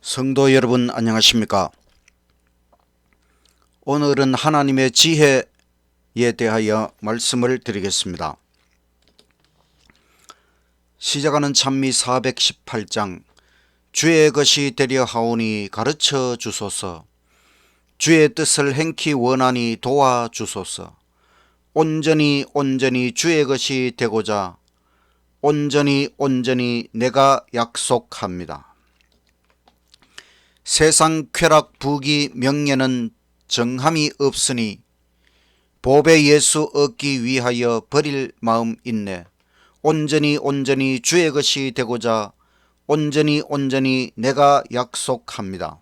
성도 여러분 안녕하십니까? 오늘은 하나님의 지혜에 대하여 말씀을 드리겠습니다. 시작하는 찬미 418장 주의 것이 되려 하오니 가르쳐 주소서. 주의 뜻을 행키 원하니 도와주소서. 온전히 주의 것이 되고자 온전히 내가 약속합니다. 세상 쾌락 부귀 명예는 정함이 없으니 보배 예수 얻기 위하여 버릴 마음 있네. 온전히 주의 것이 되고자 온전히 내가 약속합니다.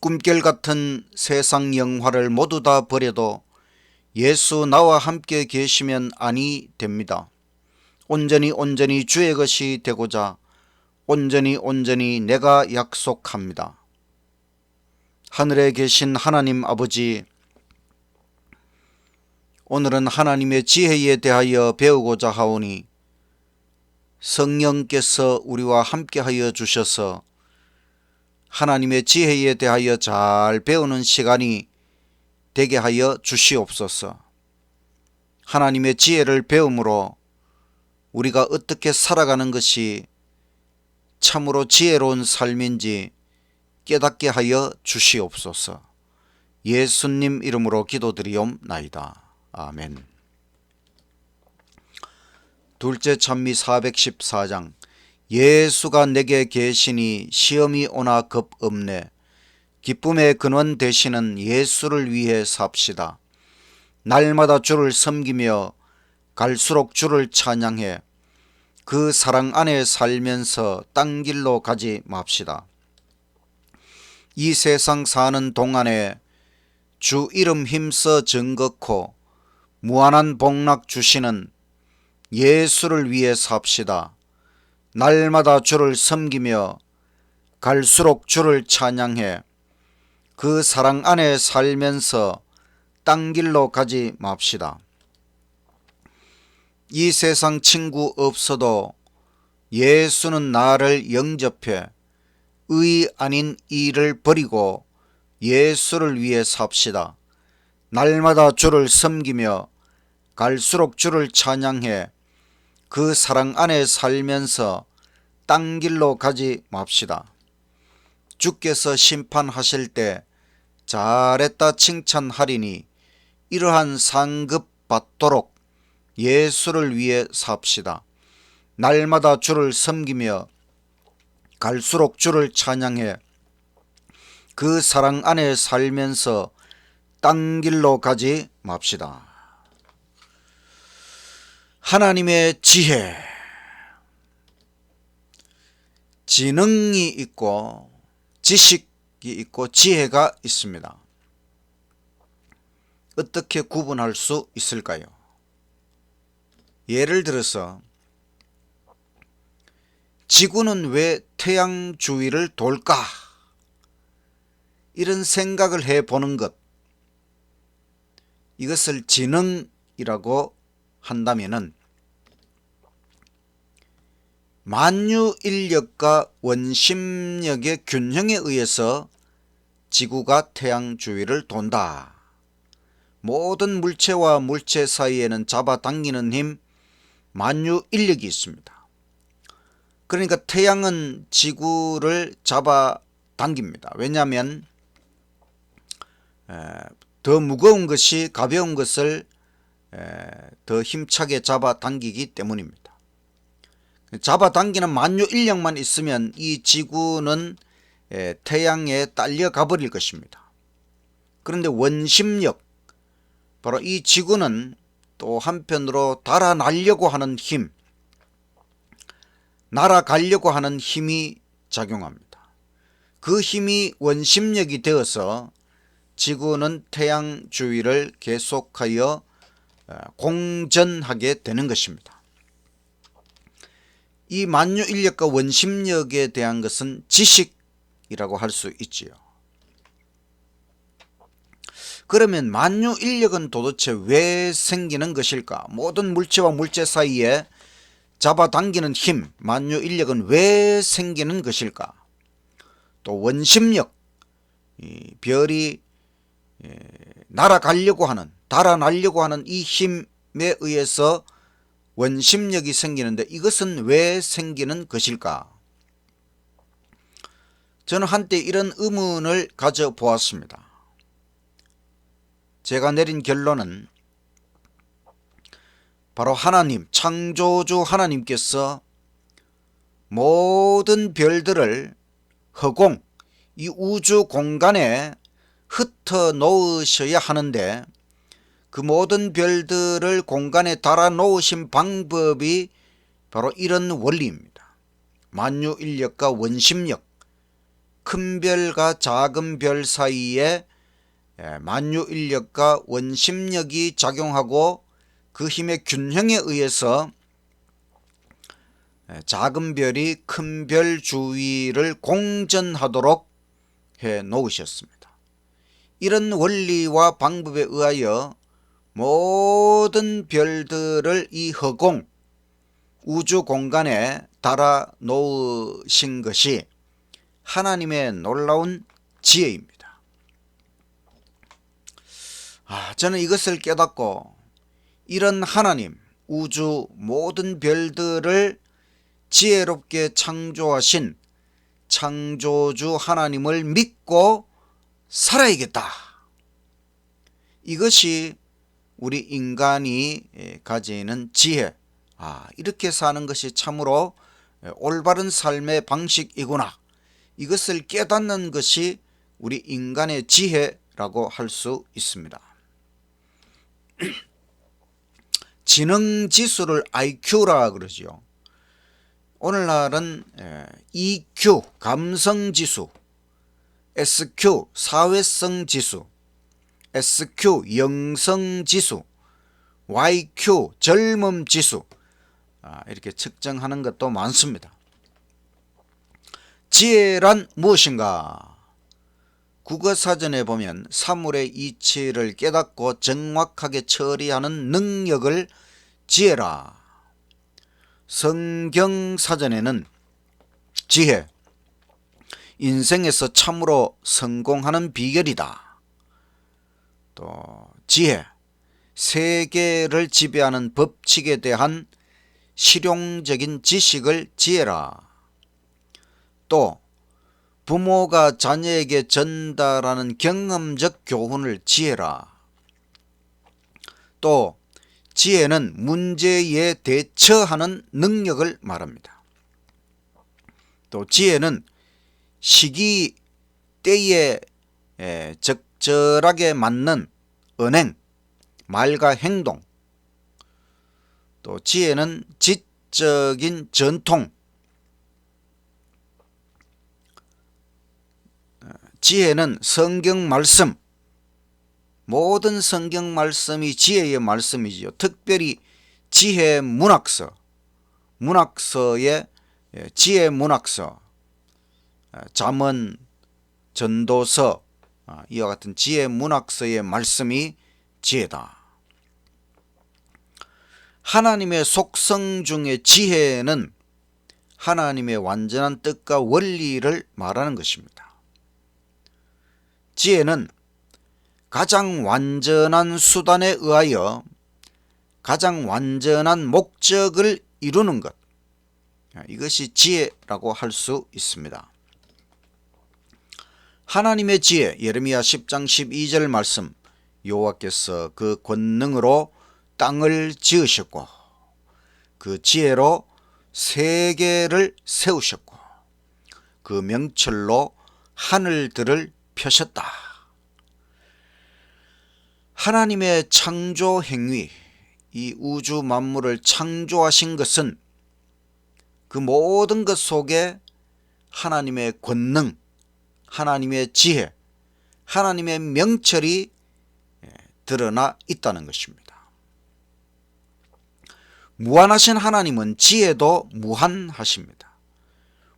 꿈결 같은 세상 영화를 모두 다 버려도 예수 나와 함께 계시면 아니 됩니다. 온전히 주의 것이 되고자 온전히 내가 약속합니다. 하늘에 계신 하나님 아버지, 오늘은 하나님의 지혜에 대하여 배우고자 하오니 성령께서 우리와 함께하여 주셔서 하나님의 지혜에 대하여 잘 배우는 시간이 되게 하여 주시옵소서. 하나님의 지혜를 배움으로 우리가 어떻게 살아가는 것이 참으로 지혜로운 삶인지 깨닫게 하여 주시옵소서. 예수님 이름으로 기도드리옵나이다. 아멘. 둘째 찬미 414장 예수가 내게 계시니 시험이 오나 겁 없네. 기쁨의 근원 되시는 예수를 위해 삽시다. 날마다 주를 섬기며 갈수록 주를 찬양해 그 사랑 안에 살면서 딴 길로 가지 맙시다. 이 세상 사는 동안에 주 이름 힘써 정걷고 무한한 복락 주시는 예수를 위해 삽시다. 날마다 주를 섬기며 갈수록 주를 찬양해 그 사랑 안에 살면서 딴 길로 가지 맙시다. 이 세상 친구 없어도 예수는 나를 영접해 의 아닌 일을 버리고 예수를 위해 삽시다. 날마다 주를 섬기며 갈수록 주를 찬양해 그 사랑 안에 살면서 딴 길로 가지 맙시다. 주께서 심판하실 때 잘했다 칭찬하리니 이러한 상급 받도록 예수를 위해 삽시다. 날마다 주를 섬기며 갈수록 주를 찬양해 그 사랑 안에 살면서 딴 길로 가지 맙시다. 하나님의 지혜, 지능이 있고 지식이 있고 지혜가 있습니다. 어떻게 구분할 수 있을까요? 예를 들어서 지구는 왜 태양 주위를 돌까? 이런 생각을 해보는 것, 이것을 지능이라고 한다면은 만유인력과 원심력의 균형에 의해서 지구가 태양 주위를 돈다. 모든 물체와 물체 사이에는 잡아당기는 힘, 만유인력이 있습니다. 그러니까 태양은 지구를 잡아당깁니다. 왜냐하면 더 무거운 것이 가벼운 것을 더 힘차게 잡아당기기 때문입니다. 잡아당기는 만유인력만 있으면 이 지구는 태양에 딸려가 버릴 것입니다. 그런데 원심력, 바로 이 지구는 또 한편으로 달아나려고 하는 힘, 날아가려고 하는 힘이 작용합니다. 그 힘이 원심력이 되어서 지구는 태양 주위를 계속하여 공전하게 되는 것입니다. 이 만유인력과 원심력에 대한 것은 지식이라고 할 수 있지요. 그러면 만유인력은 도대체 왜 생기는 것일까? 모든 물체와 물체 사이에 잡아당기는 힘, 만유인력은 왜 생기는 것일까? 또 원심력, 이 별이 날아가려고 하는, 달아나려고 하는 이 힘에 의해서 원심력이 생기는데 이것은 왜 생기는 것일까? 저는 한때 이런 의문을 가져보았습니다. 제가 내린 결론은 바로 하나님, 창조주 하나님께서 모든 별들을 허공, 이 우주 공간에 흩어 놓으셔야 하는데 그 모든 별들을 공간에 달아 놓으신 방법이 바로 이런 원리입니다. 만유인력과 원심력, 큰 별과 작은 별 사이에 만유인력과 원심력이 작용하고 그 힘의 균형에 의해서 작은 별이 큰 별 주위를 공전하도록 해 놓으셨습니다. 이런 원리와 방법에 의하여 모든 별들을 이 허공, 우주 공간에 달아 놓으신 것이 하나님의 놀라운 지혜입니다. 저는 이것을 깨닫고 이런 하나님, 우주 모든 별들을 지혜롭게 창조하신 창조주 하나님을 믿고 살아야겠다. 이것이 우리 인간이 가지는 지혜, 이렇게 사는 것이 참으로 올바른 삶의 방식이구나. 이것을 깨닫는 것이 우리 인간의 지혜라고 할 수 있습니다. 지능지수를 IQ라 그러죠. 오늘날은 EQ, 감성지수, SQ, 사회성지수, SQ, 영성지수, YQ, 젊음지수, 이렇게 측정하는 것도 많습니다. 지혜란 무엇인가? 국어사전에 보면 사물의 이치를 깨닫고 정확하게 처리하는 능력을 지혜라. 성경사전에는 지혜, 인생에서 참으로 성공하는 비결이다. 또 지혜, 세계를 지배하는 법칙에 대한 실용적인 지식을 지혜라. 또 부모가 자녀에게 전달하는 경험적 교훈을 지혜라. 또 지혜는 문제에 대처하는 능력을 말합니다. 또 지혜는 시기 때에 적절하게 맞는 언행, 말과 행동, 또 지혜는 지적인 전통, 지혜는 성경 말씀, 모든 성경 말씀이 지혜의 말씀이지요. 특별히 지혜 문학서, 문학서의 지혜 문학서, 잠언, 전도서, 이와 같은 지혜 문학서의 말씀이 지혜다. 하나님의 속성 중에 지혜는 하나님의 완전한 뜻과 원리를 말하는 것입니다. 지혜는 가장 완전한 수단에 의하여 가장 완전한 목적을 이루는 것, 이것이 지혜라고 할 수 있습니다. 하나님의 지혜, 예레미야 10장 12절 말씀, 여호와께서 그 권능으로 땅을 지으셨고 그 지혜로 세계를 세우셨고 그 명철로 하늘들을 펴셨다. 하나님의 창조 행위, 이 우주 만물을 창조하신 것은 그 모든 것 속에 하나님의 권능, 하나님의 지혜, 하나님의 명철이 드러나 있다는 것입니다. 무한하신 하나님은 지혜도 무한하십니다.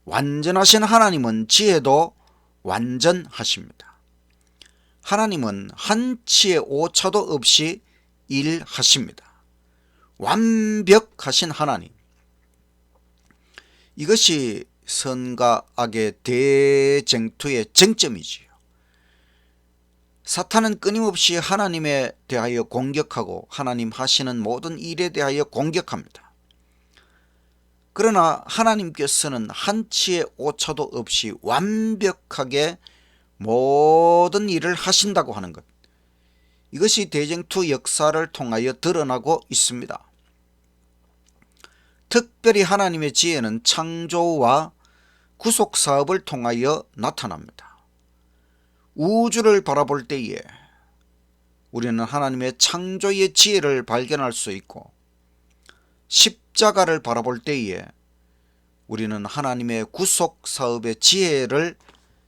완전하신 하나님은 지혜도 완전하십니다. 하나님은 한치의 오차도 없이 일하십니다. 완벽하신 하나님, 이것이 선과 악의 대쟁투의 쟁점이지요. 사탄은 끊임없이 하나님에 대하여 공격하고 하나님 하시는 모든 일에 대하여 공격합니다. 그러나 하나님께서는 한치의 오차도 없이 완벽하게 모든 일을 하신다고 하는 것, 이것이 대쟁투 역사를 통하여 드러나고 있습니다. 특별히 하나님의 지혜는 창조와 구속사업을 통하여 나타납니다. 우주를 바라볼 때에 우리는 하나님의 창조의 지혜를 발견할 수 있고, 십자가를 바라볼 때에 우리는 하나님의 구속사업의 지혜를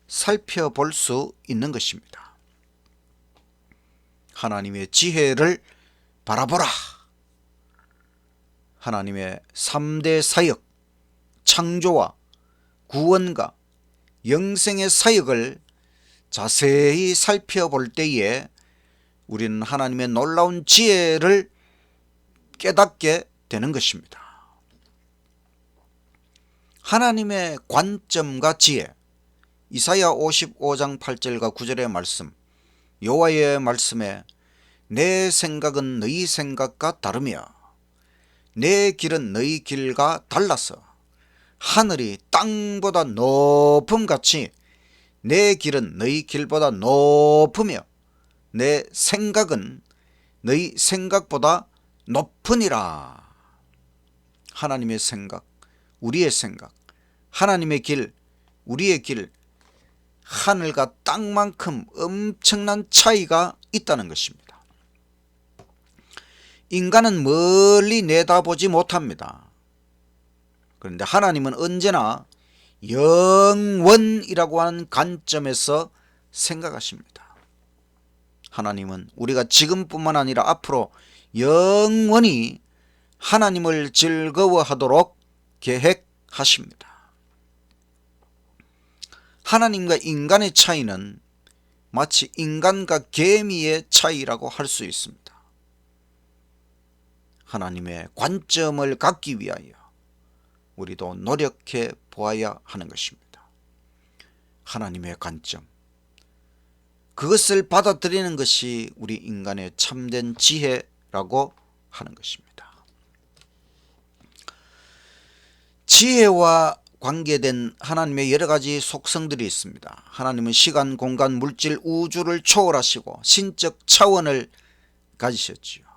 살펴볼 수 있는 것입니다. 하나님의 지혜를 바라보라. 하나님의 3대 사역, 창조와 구원과 영생의 사역을 자세히 살펴볼 때에 우리는 하나님의 놀라운 지혜를 깨닫게 되는 것입니다. 하나님의 관점과 지혜, 이사야 55장 8절과 9절의 말씀, 여호와의 말씀에 내 생각은 너희 생각과 다르며 내 길은 너희 길과 달라서 하늘이 땅보다 높음같이 내 길은 너희 길보다 높으며 내 생각은 너희 생각보다 높으니라. 하나님의 생각, 우리의 생각, 하나님의 길, 우리의 길, 하늘과 땅만큼 엄청난 차이가 있다는 것입니다. 인간은 멀리 내다보지 못합니다. 그런데 하나님은 언제나 영원이라고 하는 관점에서 생각하십니다. 하나님은 우리가 지금뿐만 아니라 앞으로 영원히 하나님을 즐거워하도록 계획하십니다. 하나님과 인간의 차이는 마치 인간과 개미의 차이라고 할 수 있습니다. 하나님의 관점을 갖기 위하여 우리도 노력해 보아야 하는 것입니다. 하나님의 관점, 그것을 받아들이는 것이 우리 인간의 참된 지혜라고 하는 것입니다. 지혜와 관계된 하나님의 여러 가지 속성들이 있습니다. 하나님은 시간, 공간, 물질, 우주를 초월하시고 신적 차원을 가지셨지요.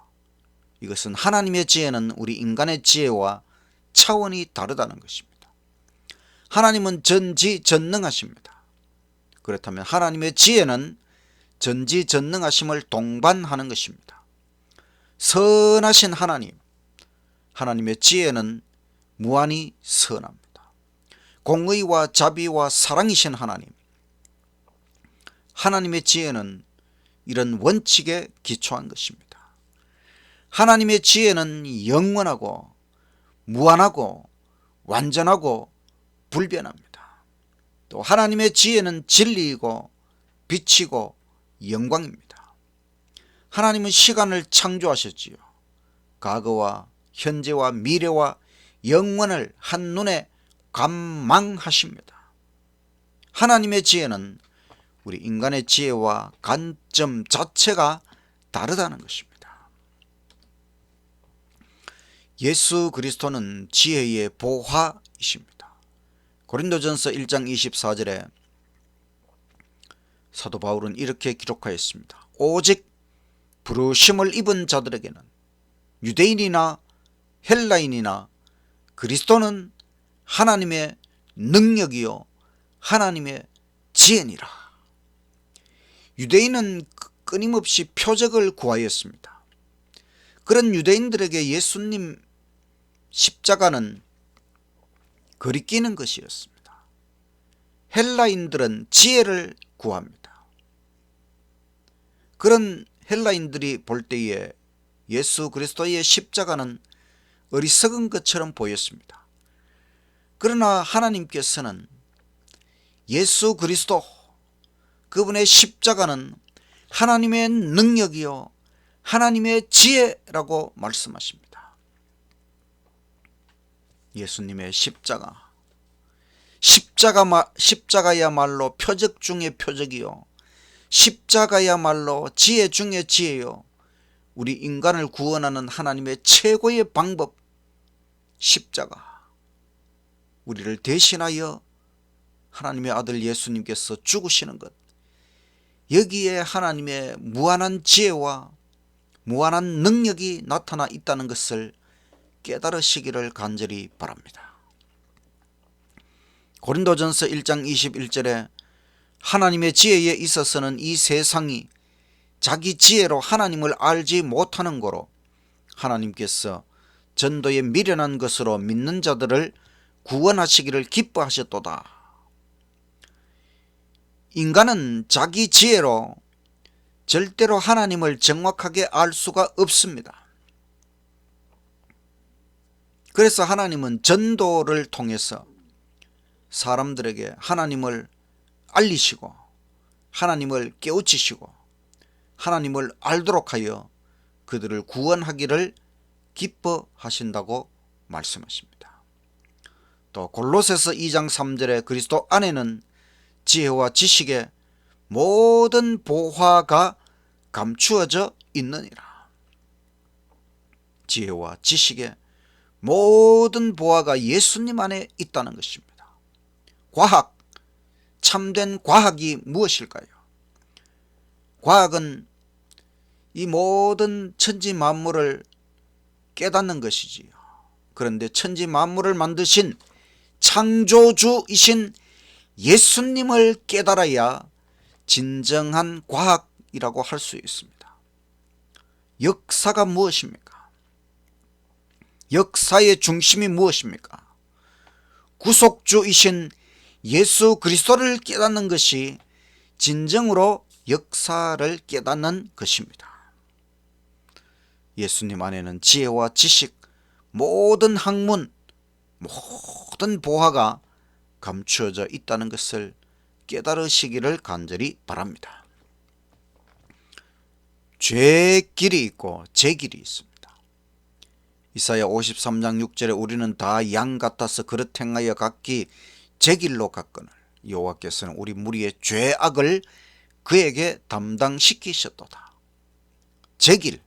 이것은 하나님의 지혜는 우리 인간의 지혜와 차원이 다르다는 것입니다. 하나님은 전지전능하십니다. 그렇다면 하나님의 지혜는 전지전능하심을 동반하는 것입니다. 선하신 하나님, 하나님의 지혜는 무한히 선합니다. 공의와 자비와 사랑이신 하나님, 하나님의 지혜는 이런 원칙에 기초한 것입니다. 하나님의 지혜는 영원하고 무한하고 완전하고 불변합니다. 또 하나님의 지혜는 진리이고 빛이고 영광입니다. 하나님은 시간을 창조하셨지요. 과거와 현재와 미래와 영원을 한눈에 관망하십니다. 하나님의 지혜는 우리 인간의 지혜와 관점 자체가 다르다는 것입니다. 예수 그리스도는 지혜의 보화이십니다. 고린도전서 1장 24절에 사도 바울은 이렇게 기록하였습니다. 오직 부르심을 입은 자들에게는 유대인이나 헬라인이나 그리스도는 하나님의 능력이요 하나님의 지혜니라. 유대인은 끊임없이 표적을 구하였습니다. 그런 유대인들에게 예수님 십자가는 거리끼는 것이었습니다. 헬라인들은 지혜를 구합니다. 그런 헬라인들이 볼 때에 예수 그리스도의 십자가는 어리석은 것처럼 보였습니다. 그러나 하나님께서는 예수 그리스도, 그분의 십자가는 하나님의 능력이요 하나님의 지혜라고 말씀하십니다. 예수님의 십자가, 십자가야말로 표적 중의 표적이요, 십자가야말로 지혜 중의 지혜요, 우리 인간을 구원하는 하나님의 최고의 방법, 십자가, 우리를 대신하여 하나님의 아들 예수님께서 죽으시는 것, 여기에 하나님의 무한한 지혜와 무한한 능력이 나타나 있다는 것을 깨달으시기를 간절히 바랍니다. 고린도전서 1장 21절에 하나님의 지혜에 있어서는 이 세상이 자기 지혜로 하나님을 알지 못하는 거로 하나님께서 전도에 미련한 것으로 믿는 자들을 구원하시기를 기뻐하셨도다. 인간은 자기 지혜로 절대로 하나님을 정확하게 알 수가 없습니다. 그래서 하나님은 전도를 통해서 사람들에게 하나님을 알리시고 하나님을 깨우치시고 하나님을 알도록 하여 그들을 구원하기를 기뻐하신다고 말씀하십니다. 또 골로새서 2장 3절에 그리스도 안에는 지혜와 지식의 모든 보화가 감추어져 있느니라. 지혜와 지식의 모든 보화가 예수님 안에 있다는 것입니다. 과학, 참된 과학이 무엇일까요? 과학은 이 모든 천지 만물을 깨닫는 것이지요. 그런데 천지 만물을 만드신 창조주이신 예수님을 깨달아야 진정한 과학이라고 할 수 있습니다. 역사가 무엇입니까? 역사의 중심이 무엇입니까? 구속주이신 예수 그리스도를 깨닫는 것이 진정으로 역사를 깨닫는 것입니다. 예수님 안에는 지혜와 지식, 모든 학문, 모든 보화가 감추어져 있다는 것을 깨달으시기를 간절히 바랍니다. 죄의 길이 있고 제 길이 있습니다. 이사야 53장 6절에 우리는 다 양 같아서 그릇 행하여 각기 제 길로 갔거늘 여호와께서는 우리 무리의 죄악을 그에게 담당시키셨도다. 제 길,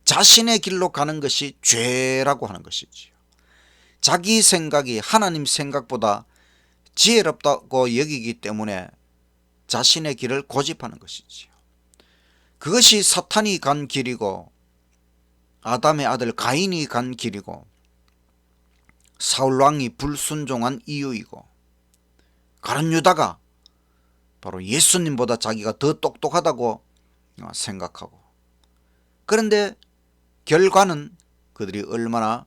자신의 길로 가는 것이 죄라고 하는 것이지요. 자기 생각이 하나님 생각보다 지혜롭다고 여기기 때문에 자신의 길을 고집하는 것이지요. 그것이 사탄이 간 길이고 아담의 아들 가인이 간 길이고 사울왕이 불순종한 이유이고 가룟 유다가 바로 예수님보다 자기가 더 똑똑하다고 생각하고, 그런데 결과는 그들이 얼마나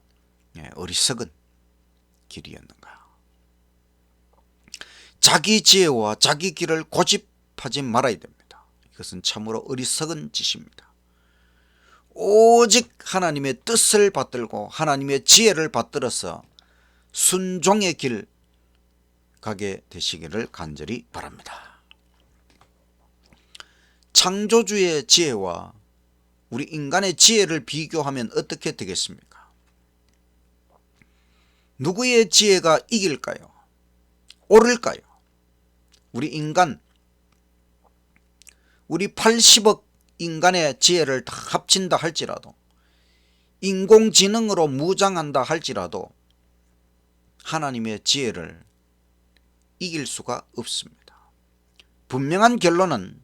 어리석은 길이었는가. 자기 지혜와 자기 길을 고집하지 말아야 됩니다. 이것은 참으로 어리석은 짓입니다. 오직 하나님의 뜻을 받들고 하나님의 지혜를 받들어서 순종의 길 가게 되시기를 간절히 바랍니다. 창조주의 지혜와 우리 인간의 지혜를 비교하면 어떻게 되겠습니까? 누구의 지혜가 이길까요? 옳을까요? 우리 인간, 우리 80억 인간의 지혜를 다 합친다 할지라도, 인공지능으로 무장한다 할지라도 하나님의 지혜를 이길 수가 없습니다. 분명한 결론은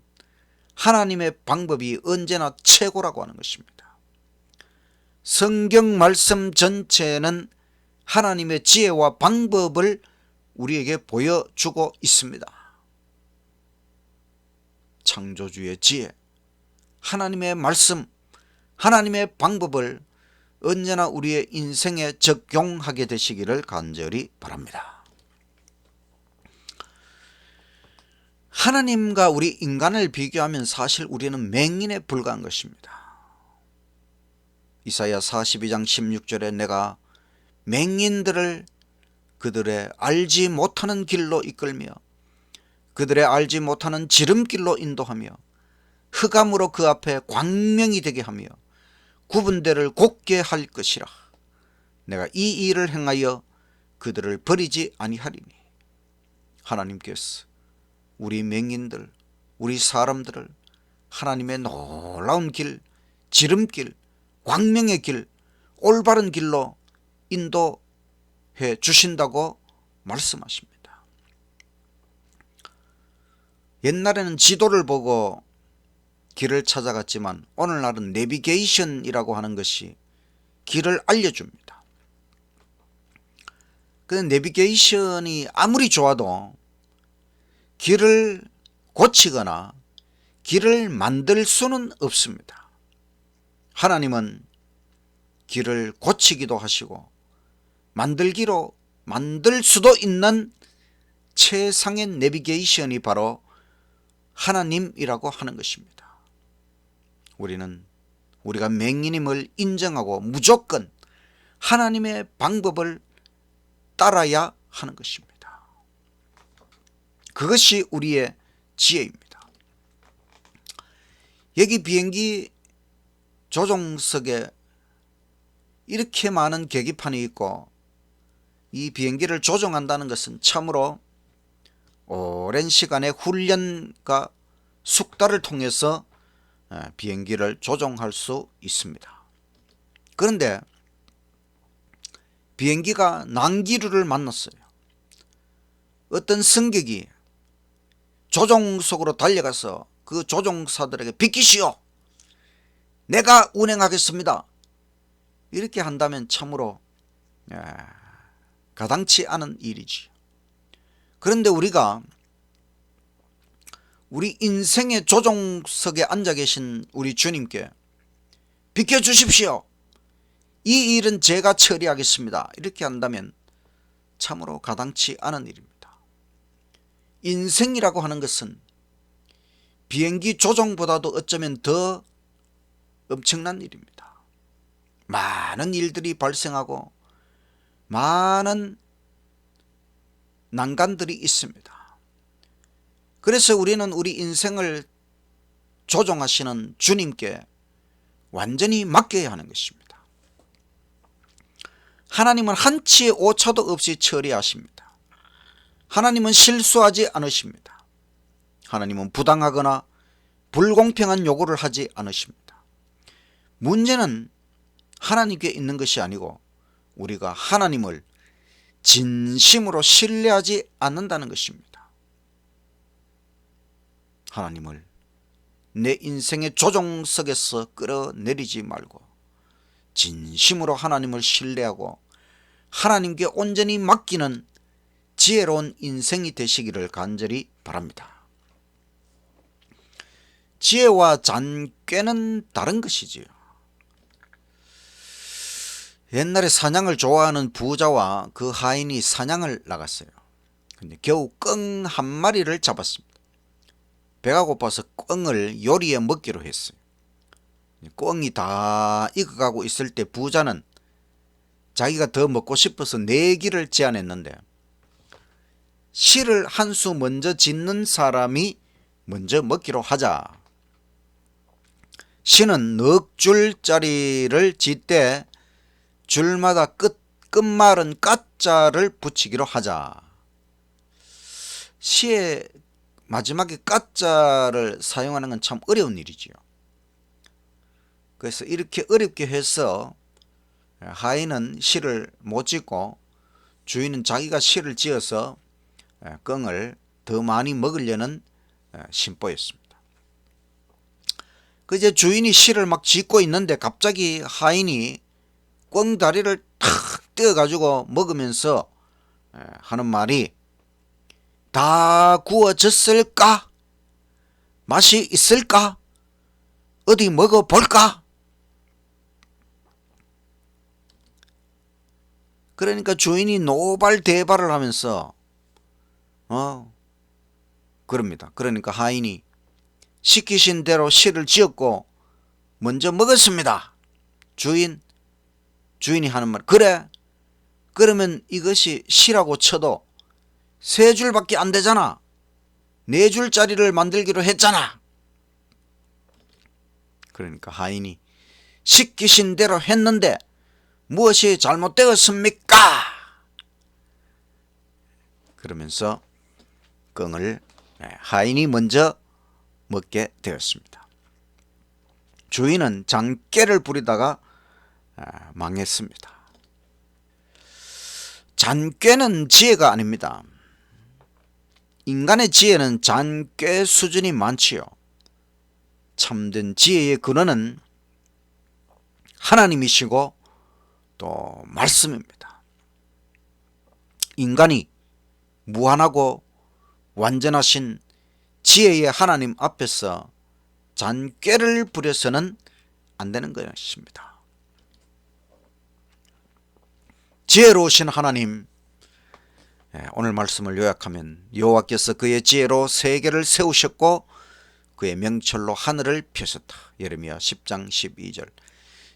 하나님의 방법이 언제나 최고라고 하는 것입니다. 성경 말씀 전체는 하나님의 지혜와 방법을 우리에게 보여주고 있습니다. 창조주의 지혜, 하나님의 말씀, 하나님의 방법을 언제나 우리의 인생에 적용하게 되시기를 간절히 바랍니다. 하나님과 우리 인간을 비교하면 사실 우리는 맹인에 불과한 것입니다. 이사야 42장 16절에 내가 맹인들을 그들의 알지 못하는 길로 이끌며 그들의 알지 못하는 지름길로 인도하며 흑암으로 그 앞에 광명이 되게 하며 구분대를 곱게 할 것이라. 내가 이 일을 행하여 그들을 버리지 아니하리니. 하나님께서 우리 맹인들, 우리 사람들을 하나님의 놀라운 길, 지름길, 광명의 길, 올바른 길로 인도해 주신다고 말씀하십니다. 옛날에는 지도를 보고 길을 찾아갔지만 오늘날은 내비게이션이라고 하는 것이 길을 알려줍니다. 그런데 내비게이션이 아무리 좋아도 길을 고치거나 길을 만들 수는 없습니다. 하나님은 길을 고치기도 하시고 만들 수도 있는 최상의 내비게이션이 바로 하나님이라고 하는 것입니다. 우리가 맹인임을 인정하고 무조건 하나님의 방법을 따라야 하는 것입니다. 그것이 우리의 지혜입니다. 여기 비행기 조종석에 이렇게 많은 계기판이 있고 이 비행기를 조종한다는 것은 참으로 오랜 시간의 훈련과 숙달을 통해서 비행기를 조종할 수 있습니다. 그런데 비행기가 난기류를 만났어요. 어떤 승객이 조종석으로 달려가서 그 조종사들에게 비키시오, 내가 운행하겠습니다, 이렇게 한다면 참으로 가당치 않은 일이지. 그런데 우리가 우리 인생의 조종석에 앉아 계신 우리 주님께 비켜주십시오, 이 일은 제가 처리하겠습니다, 이렇게 한다면 참으로 가당치 않은 일입니다. 인생이라고 하는 것은 비행기 조종보다도 어쩌면 더 엄청난 일입니다. 많은 일들이 발생하고 많은 난관들이 있습니다. 그래서 우리는 우리 인생을 조종하시는 주님께 완전히 맡겨야 하는 것입니다. 하나님은 한치의 오차도 없이 처리하십니다. 하나님은 실수하지 않으십니다. 하나님은 부당하거나 불공평한 요구를 하지 않으십니다. 문제는 하나님께 있는 것이 아니고 우리가 하나님을 진심으로 신뢰하지 않는다는 것입니다. 하나님을 내 인생의 조종석에서 끌어내리지 말고 진심으로 하나님을 신뢰하고 하나님께 온전히 맡기는 지혜로운 인생이 되시기를 간절히 바랍니다. 지혜와 잔꾀는 다른 것이지요. 옛날에 사냥을 좋아하는 부자와 그 하인이 사냥을 나갔어요. 근데 겨우 꿩 한 마리를 잡았습니다. 배가 고파서 꿩을 요리해 먹기로 했어요. 꿩이 다 익어가고 있을 때 부자는 자기가 더 먹고 싶어서 내기를 제안했는데 실을 한 수 먼저 짓는 사람이 먼저 먹기로 하자. 신은 넉 줄짜리를 짓되 줄마다 끝말은 까자를 붙이기로 하자. 시의 마지막에 까자를 사용하는 건 참 어려운 일이지요. 그래서 이렇게 어렵게 해서 하인은 실을 못 짓고 주인은 자기가 실을 지어서 꿩을 더 많이 먹으려는 심보였습니다. 그 이제 주인이 실을 막 짓고 있는데 갑자기 하인이 꿩 다리를 탁 떼어가지고 먹으면서 하는 말이 다 구워졌을까? 맛이 있을까? 어디 먹어볼까? 그러니까 주인이 노발대발을 하면서 그럽니다. 그러니까 하인이 시키신 대로 실을 지었고 먼저 먹었습니다. 주인이 하는 말, 그래? 그러면 이것이 시라고 쳐도 3줄밖에 안 되잖아. 4줄짜리를 만들기로 했잖아. 그러니까 하인이 시키신 대로 했는데 무엇이 잘못되었습니까? 그러면서 羹을 하인이 먼저 먹게 되었습니다. 주인은 잔꾀를 부리다가 망했습니다. 잔꾀는 지혜가 아닙니다. 인간의 지혜는 잔꾀 수준이 많지요. 참된 지혜의 근원은 하나님이시고 또 말씀입니다. 인간이 무한하고 완전하신 지혜의 하나님 앞에서 잔꾀를 부려서는 안 되는 것입니다. 지혜로우신 하나님, 오늘 말씀을 요약하면 여호와께서 그의 지혜로 세계를 세우셨고 그의 명철로 하늘을 펴셨다. 예레미야 10장 12절.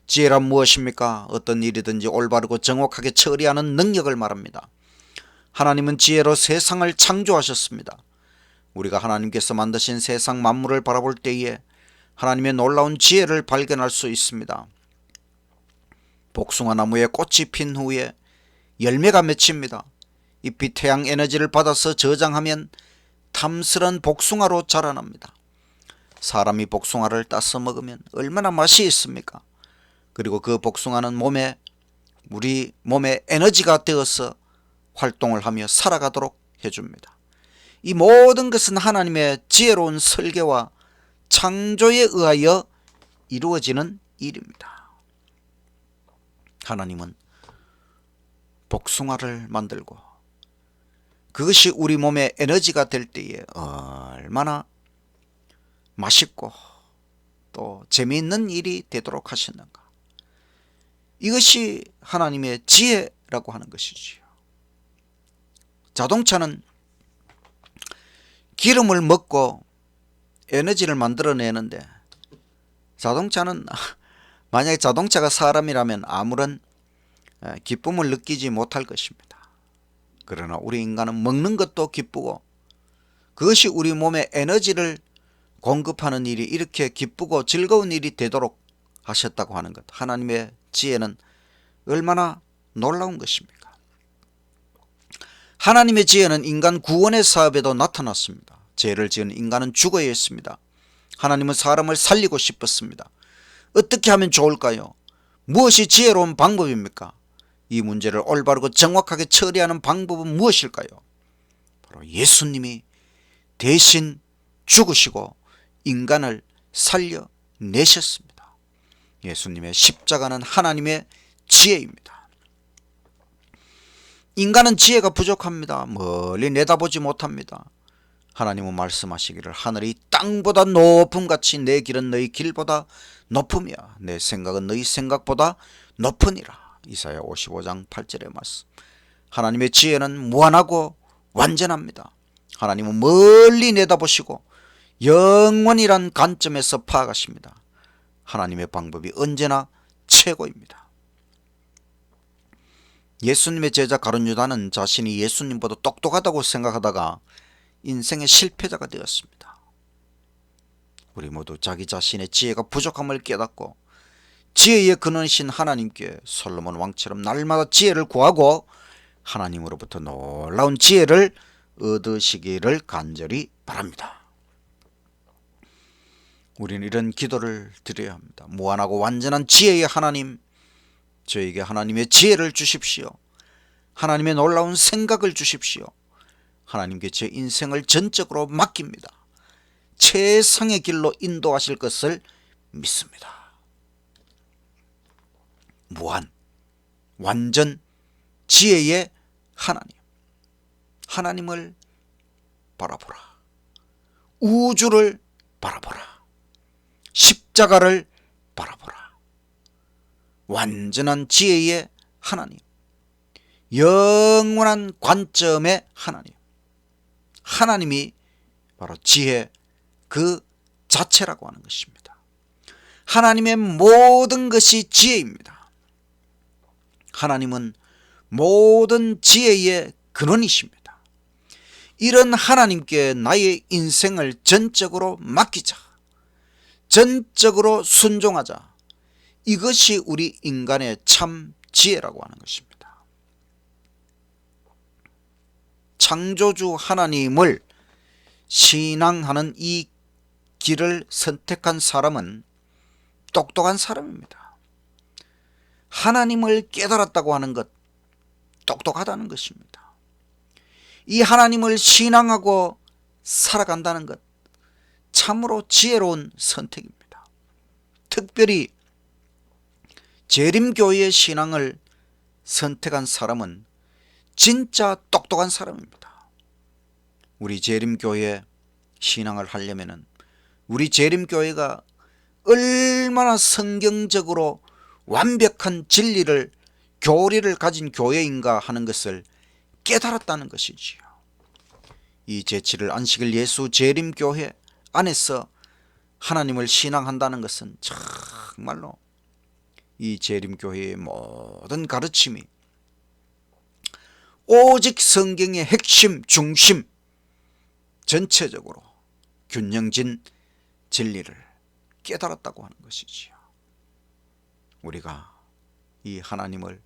지혜란 무엇입니까? 어떤 일이든지 올바르고 정확하게 처리하는 능력을 말합니다. 하나님은 지혜로 세상을 창조하셨습니다. 우리가 하나님께서 만드신 세상 만물을 바라볼 때에 하나님의 놀라운 지혜를 발견할 수 있습니다. 복숭아 나무에 꽃이 핀 후에 열매가 맺힙니다. 잎이 태양 에너지를 받아서 저장하면 탐스런 복숭아로 자라납니다. 사람이 복숭아를 따서 먹으면 얼마나 맛이 있습니까? 그리고 그 복숭아는 우리 몸에 에너지가 되어서 활동을 하며 살아가도록 해줍니다. 이 모든 것은 하나님의 지혜로운 설계와 창조에 의하여 이루어지는 일입니다. 하나님은 복숭아를 만들고 그것이 우리 몸에 에너지가 될 때에 얼마나 맛있고 또 재미있는 일이 되도록 하셨는가. 이것이 하나님의 지혜라고 하는 것이지요. 자동차는 기름을 먹고 에너지를 만들어내는데 자동차는 만약에 자동차가 사람이라면 아무런 기쁨을 느끼지 못할 것입니다. 그러나 우리 인간은 먹는 것도 기쁘고 그것이 우리 몸에 에너지를 공급하는 일이 이렇게 기쁘고 즐거운 일이 되도록 하셨다고 하는 것. 하나님의 지혜는 얼마나 놀라운 것입니까? 하나님의 지혜는 인간 구원의 사업에도 나타났습니다. 죄를 지은 인간은 죽어야 했습니다. 하나님은 사람을 살리고 싶었습니다. 어떻게 하면 좋을까요? 무엇이 지혜로운 방법입니까? 이 문제를 올바르고 정확하게 처리하는 방법은 무엇일까요? 바로 예수님이 대신 죽으시고 인간을 살려내셨습니다. 예수님의 십자가는 하나님의 지혜입니다. 인간은 지혜가 부족합니다. 멀리 내다보지 못합니다. 하나님은 말씀하시기를 하늘이 땅보다 높음같이 내 길은 너희 길보다 높으며 내 생각은 너희 생각보다 높으니라. 이사야 55장 8절의 말씀. 하나님의 지혜는 무한하고 완전합니다. 하나님은 멀리 내다보시고 영원이란 관점에서 파악하십니다. 하나님의 방법이 언제나 최고입니다. 예수님의 제자 가룟 유다는 자신이 예수님보다 똑똑하다고 생각하다가 인생의 실패자가 되었습니다. 우리 모두 자기 자신의 지혜가 부족함을 깨닫고 지혜의 근원이신 하나님께 솔로몬 왕처럼 날마다 지혜를 구하고 하나님으로부터 놀라운 지혜를 얻으시기를 간절히 바랍니다. 우리는 이런 기도를 드려야 합니다. 무한하고 완전한 지혜의 하나님, 저에게 하나님의 지혜를 주십시오. 하나님의 놀라운 생각을 주십시오. 하나님께 제 인생을 전적으로 맡깁니다. 최상의 길로 인도하실 것을 믿습니다. 무한, 완전 지혜의 하나님, 하나님을 바라보라. 우주를 바라보라. 십자가를 바라보라. 완전한 지혜의 하나님, 영원한 관점의 하나님, 하나님이 바로 지혜 그 자체라고 하는 것입니다. 하나님의 모든 것이 지혜입니다. 하나님은 모든 지혜의 근원이십니다. 이런 하나님께 나의 인생을 전적으로 맡기자. 전적으로 순종하자. 이것이 우리 인간의 참 지혜라고 하는 것입니다. 창조주 하나님을 신앙하는 이 길을 선택한 사람은 똑똑한 사람입니다. 하나님을 깨달았다고 하는 것, 똑똑하다는 것입니다. 이 하나님을 신앙하고 살아간다는 것, 참으로 지혜로운 선택입니다. 특별히 재림교회의 신앙을 선택한 사람은 진짜 똑똑한 사람입니다. 우리 재림교회 신앙을 하려면 우리 재림교회가 얼마나 성경적으로 완벽한 진리를, 교리를 가진 교회인가 하는 것을 깨달았다는 것이지요. 이 제7일 안식일 예수 재림교회 안에서 하나님을 신앙한다는 것은 정말로 이 재림교회의 모든 가르침이 오직 성경의 핵심, 중심, 전체적으로 균형진 진리를 깨달았다고 하는 것이지요. 우리가 이 하나님을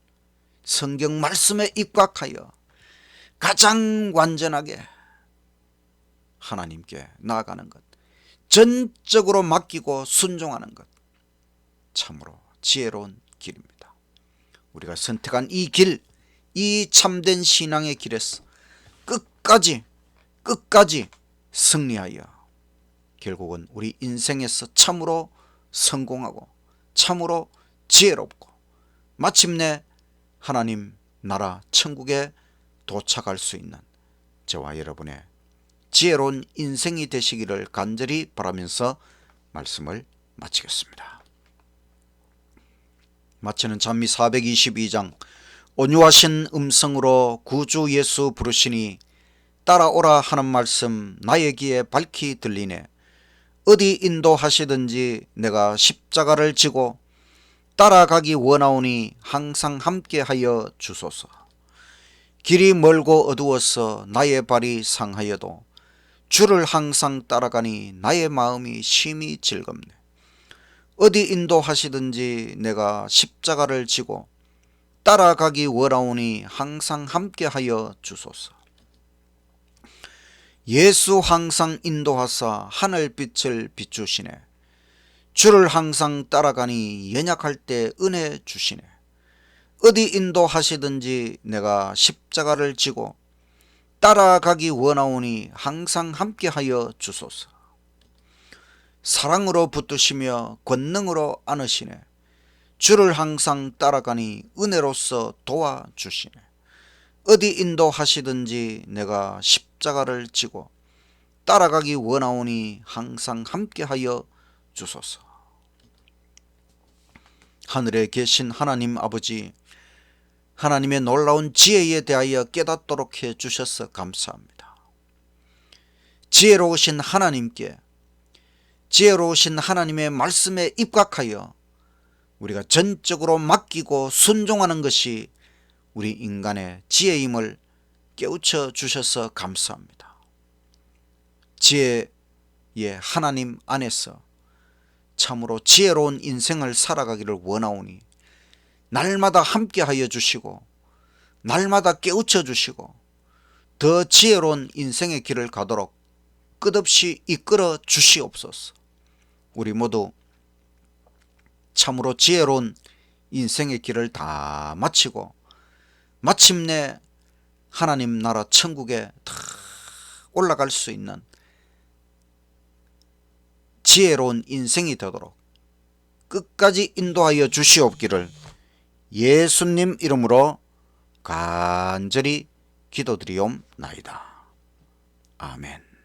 성경 말씀에 입각하여 가장 완전하게 하나님께 나아가는 것, 전적으로 맡기고 순종하는 것, 참으로 지혜로운 길입니다. 우리가 선택한 이 길, 이 참된 신앙의 길에서 끝까지 승리하여 결국은 우리 인생에서 참으로 성공하고 참으로 지혜롭고 마침내 하나님 나라 천국에 도착할 수 있는 저와 여러분의 지혜로운 인생이 되시기를 간절히 바라면서 말씀을 마치겠습니다. 마치는 찬미 422장. 온유하신 음성으로 구주 예수 부르시니 따라오라 하는 말씀 나의 귀에 밝히 들리네. 어디 인도하시든지 내가 십자가를 지고 따라가기 원하오니 항상 함께하여 주소서. 길이 멀고 어두워서 나의 발이 상하여도 주를 항상 따라가니 나의 마음이 심히 즐겁네. 어디 인도하시든지 내가 십자가를 지고 따라가기 원하오니 항상 함께하여 주소서. 예수 항상 인도하사 하늘빛을 비추시네. 주를 항상 따라가니 연약할 때 은혜 주시네. 어디 인도하시든지 내가 십자가를 지고 따라가기 원하오니 항상 함께하여 주소서. 사랑으로 붙드시며 권능으로 안으시네. 주를 항상 따라가니 은혜로서 도와주시네. 어디 인도하시든지 내가 십자가를 지고 따라가기 원하오니 항상 함께하여 주소서. 하늘에 계신 하나님 아버지, 하나님의 놀라운 지혜에 대하여 깨닫도록 해주셔서 감사합니다. 지혜로우신 하나님께, 지혜로우신 하나님의 말씀에 입각하여 우리가 전적으로 맡기고 순종하는 것이 우리 인간의 지혜임을 깨우쳐 주셔서 감사합니다. 지혜의 하나님 안에서 참으로 지혜로운 인생을 살아가기를 원하오니 날마다 함께하여 주시고 날마다 깨우쳐 주시고 더 지혜로운 인생의 길을 가도록 끝없이 이끌어 주시옵소서. 우리 모두 참으로 지혜로운 인생의 길을 다 마치고 마침내 하나님 나라 천국에 다 올라갈 수 있는 지혜로운 인생이 되도록 끝까지 인도하여 주시옵기를 예수님 이름으로 간절히 기도드리옵나이다. 아멘.